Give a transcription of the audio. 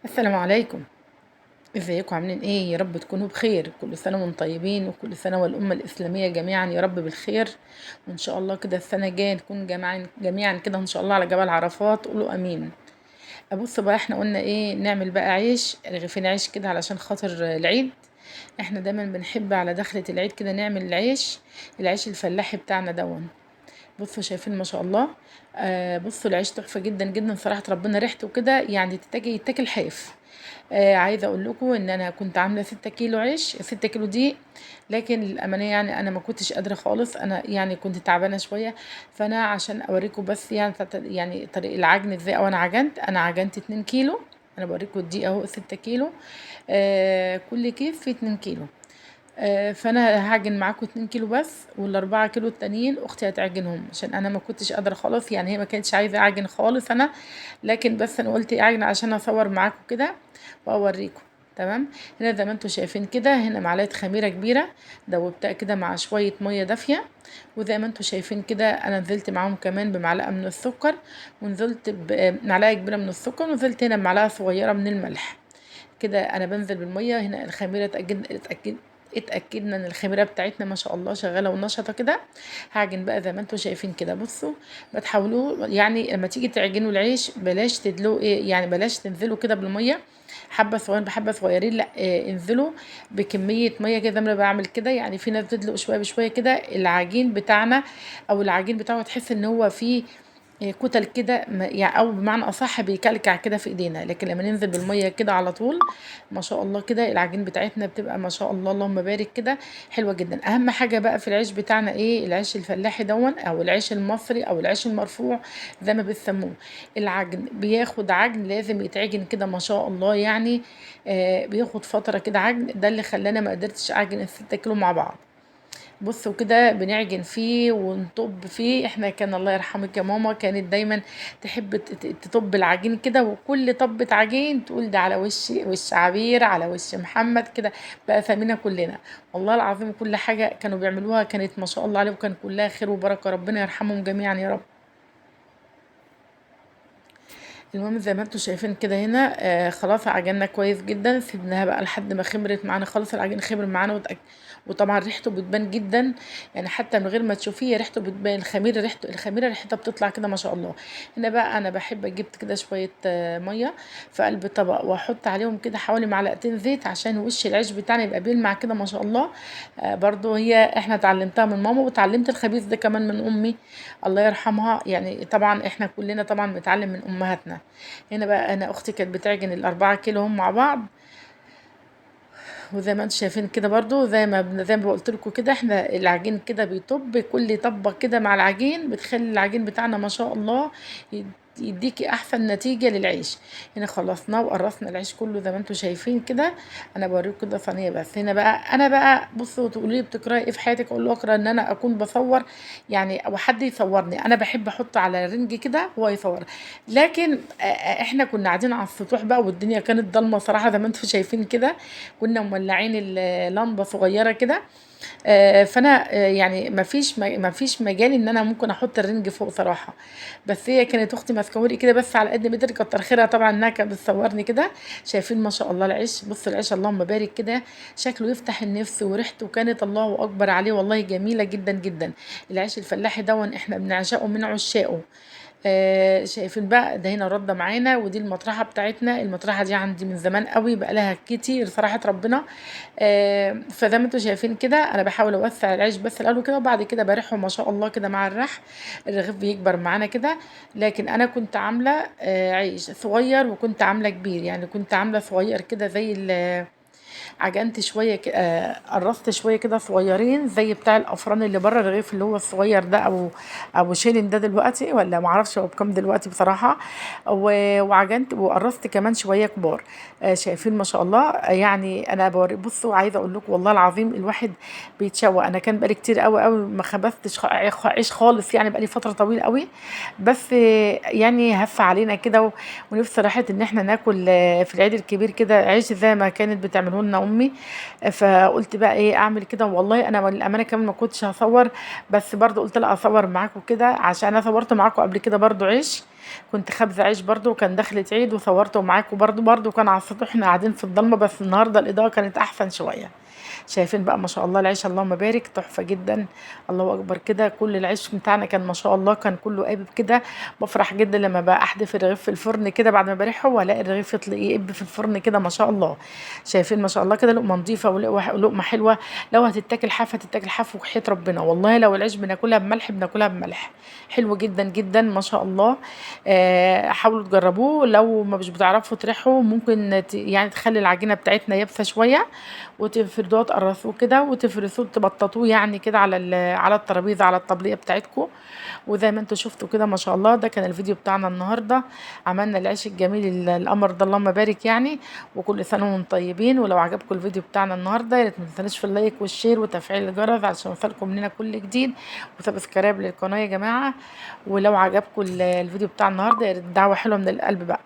السلام عليكم. ازيكم عاملين ايه؟ يا رب تكونوا بخير. كل سنة وانتم طيبين، وكل سنة والأمة الإسلامية جميعا يا رب بالخير. وإن شاء الله كده السنة الجاية نكون جميعا كده إن شاء الله على جبل عرفات. قولوا آمين. أبص بقى، احنا قلنا ايه؟ نعمل بقى عيش، رغيفين عيش كده علشان خاطر العيد. احنا دايما بنحب على دخلة العيد كده نعمل العيش الفلاحي بتاعنا دون. بصوا شايفين ما شاء الله. بصوا العيش تحفة جدا جدا صراحة، ربنا ريحته كده يعني يتاكل حاف. عايزة اقول لكم ان انا كنت عاملة 6 كيلو عيش، 6 كيلو دي. لكن للأمانة يعني انا ما كنتش قادرة خالص، انا يعني كنت تعبانة شوية. فانا عشان اوريكم بس يعني يعني طريق العجن ازاي، او انا عجنت 2 كيلو. انا بوريكم دي اهو 6 كيلو. كل كيس فيه 2 كيلو. فانا هعجن معاكم 2 كيلو بس، وال4 كيلو التانيين اختي هتعجنهم عشان انا ما كنتش قادره خالص، يعني هي ما كانتش عايزه اعجن خالص انا. لكن بس انا قلت اعجن عشان اصور معاكم كده واوريكم. تمام. هنا زي ما انتم شايفين كده، هنا معلقه خميره كبيره دوبتها كده مع شويه ميه دافيه. وزي ما انتم شايفين كده انا نزلت معاهم كمان بمعلقه من السكر، ونزلت بمعلقه كبيره من السكر، ونزلت هنا بمعلقه صغيره من الملح. كده انا بنزل بالميه. هنا الخميره اتاكدنا ان الخميره بتاعتنا ما شاء الله شغاله ونشطه كده. هعجن بقى زي ما انتم شايفين كده. بصوا، بتحاولوا يعني لما تيجي تعجنوا العيش بلاش تدلوا ايه، يعني بلاش تنزلوا كده بالميه حبه صغيرين بحبه صغيرين، لا انزلوا بكميه ميه كده زي ما انا بعمل كده. يعني في ناس بتدلق شويه بشويه كده العجين بتاعنا، او العجين بتاعه تحس ان هو فيه كتل كده، يعني او بمعنى اصح بيكلكع كده في ايدينا. لكن لما ننزل بالميه كده على طول ما شاء الله كده العجين بتاعتنا بتبقى ما شاء الله اللهم بارك كده حلوه جدا. اهم حاجه بقى في العيش بتاعنا ايه؟ العيش الفلاحي دون، او العيش المصري، او العيش المرفوع زي ما بيسموه. العجن بياخد عجن، لازم يتعجن كده ما شاء الله يعني. بياخد فتره كده عجن، ده اللي خلاني ما قدرتش اعجن ال6 كيلو مع بعض. بصوا كده بنعجن فيه ونطب فيه. احنا كان الله يرحمك يا ماما كانت دايما تحب تطب العجين كده، وكل طبة عجين تقول ده على وش عبير، على وش محمد كده. بقى فاهمينها كلنا. والله العظيم كل حاجة كانوا بيعملوها كانت ما شاء الله عليهم، كان كلها خير وبركة. ربنا يرحمهم جميعا يا رب. المهم زي ما انتم شايفين كده هنا خلاص عجننا كويس جدا، سيبناها بقى لحد ما خمرت معانا خالص. العجين خمر معانا وطبعا ريحته بتبان جدا. يعني حتى من غير ما تشوفيه ريحته بتبان. الخميره ريحتها بتطلع كده ما شاء الله. هنا بقى انا بحب اجيب كده شويه ميه في قلب الطبق، واحط عليهم كده حوالي معلقتين زيت عشان وش العيش بتاعنا يبقى بيلمع كده ما شاء الله. برضو احنا اتعلمتها من ماما، واتعلمت الخبيث ده كمان من امي الله يرحمها. يعني طبعا احنا كلنا طبعا بنتعلم من امهاتنا. هنا بقى انا اختي كانت بتعجن ال4 كيلو هم مع بعض. وزي ما انتم شايفين كده برضو زي ما قلت لكم كده، احنا العجين كده بيطب، كل طبه كده مع العجين بتخلي العجين بتاعنا ما شاء الله يديكي احسن نتيجه للعيش. هنا خلصنا وقرصنا العيش كله زي ما انتم شايفين كده. انا بوريكم كده صينيه بس. هنا بقى انا بقى بصوا تقولوا لي بتكرهي ايه في حياتك؟ اقول له اكره ان انا اكون بصور، يعني او حد يصورني. انا بحب احط على رنج كده هو يصور. لكن احنا كنا قاعدين على السطوح بقى، والدنيا كانت ضلمه صراحه زي ما انتم شايفين كده. كنا مولعين اللمبه صغيره كده. فانا يعني ما فيش مجال ان انا ممكن احط الرنج فوق صراحه. بس هي كانت اختي ماسكاهولي كده بس على قد ما قدرت، كتر خيرها طبعا انها كانت بتصورني كده. شايفين ما شاء الله العيش؟ بص العيش اللهم بارك كده، شكله يفتح النفس، وريحته كانت الله اكبر عليه والله جميله جدا جدا. العيش الفلاحي دون احنا بنعشقه من عشاقه. شايفين بقى ده هنا رده معانا، ودي المطرحه بتاعتنا. المطرحه دي عندي من زمان قوي، بقى لها كتير صراحه ربنا. فزي ما انتم شايفين كده انا بحاول اوسع العيش بس الاول كده، وبعد كده بريحه ما شاء الله كده مع الرح. الرغيف بيكبر معانا كده. لكن انا كنت عامله عيش صغير، وكنت عامله كبير. يعني كنت عامله صغير كده زي عجنت شويه قرصت شويه كده صغيرين زي بتاع الافران اللي بره، الرغيف اللي هو الصغير ده، او شيلن ده دلوقتي، ولا معرفش هو بكام دلوقتي بصراحه. وعجنت وقرصت كمان شويه كبار. شايفين ما شاء الله. يعني انا بوري بصوا، عايزه اقول لكم والله العظيم الواحد بيتشوق. انا كان بقالي كتير قوي قوي ما خبزتش عيش خالص، يعني بقالي فتره طويله قوي. بس يعني هف علينا كده ونفسي راحت ان احنا ناكل في العيد الكبير كده عيش زي ما كانت بتعمله لنا امي. فقلت بقى ايه اعمل كده. والله انا للامانه كمان ما كنتش هصور، بس برضو قلت لا اصور معاكم كده عشان انا صورت معاكم قبل كده برضو عيش. كنت خابزه عيش برضو، وكان دخلة عيد وصورته معاكم برضو كان على السطح احنا قاعدين في الضلمه، بس النهارده الاضاءه كانت احسن شويه. شايفين بقى ما شاء الله العيش اللهم بارك تحفه جدا. الله اكبر كده، كل العيش بتاعنا كان ما شاء الله كان كله قابب كده. بفرح جدا لما بقى احدف الرغيف في الفرن كده بعد ما بريحه والاقي الرغيف يقب في الفرن كده ما شاء الله. شايفين ما شاء الله كده لقمه نظيفه ولقمه حلوه. لو هتتاكل حاف هتتاكل حاف وحياه ربنا، والله لو العيش بناكلها بملح بناكلها بملح. حلو جدا جدا ما شاء الله. حاولوا تجربوه، لو ما مش بتعرفوا تريحوا ممكن يعني تخلي العجينه بتاعتنا يابسه شويه، وتفردوه تقرصوه كده وتفرسوه تبططوه يعني كده على على الترابيزه على الطبليه بتاعتكم. وزي ما انتم شفتوا كده ما شاء الله، ده كان الفيديو بتاعنا النهارده. عملنا العيش الجميل القمر ده اللهم بارك يعني. وكل سنه وانتم طيبين. ولو عجبكم الفيديو بتاعنا النهارده يا ريت ما تنسونيش في اللايك والشير وتفعيل الجرس عشان يوصلكم مننا كل جديد، وسبسكرايب للقناه يا جماعه. ولو عجبكم الفيديو بتاع النهارده يا ريت دعوه حلوه من القلب بقى.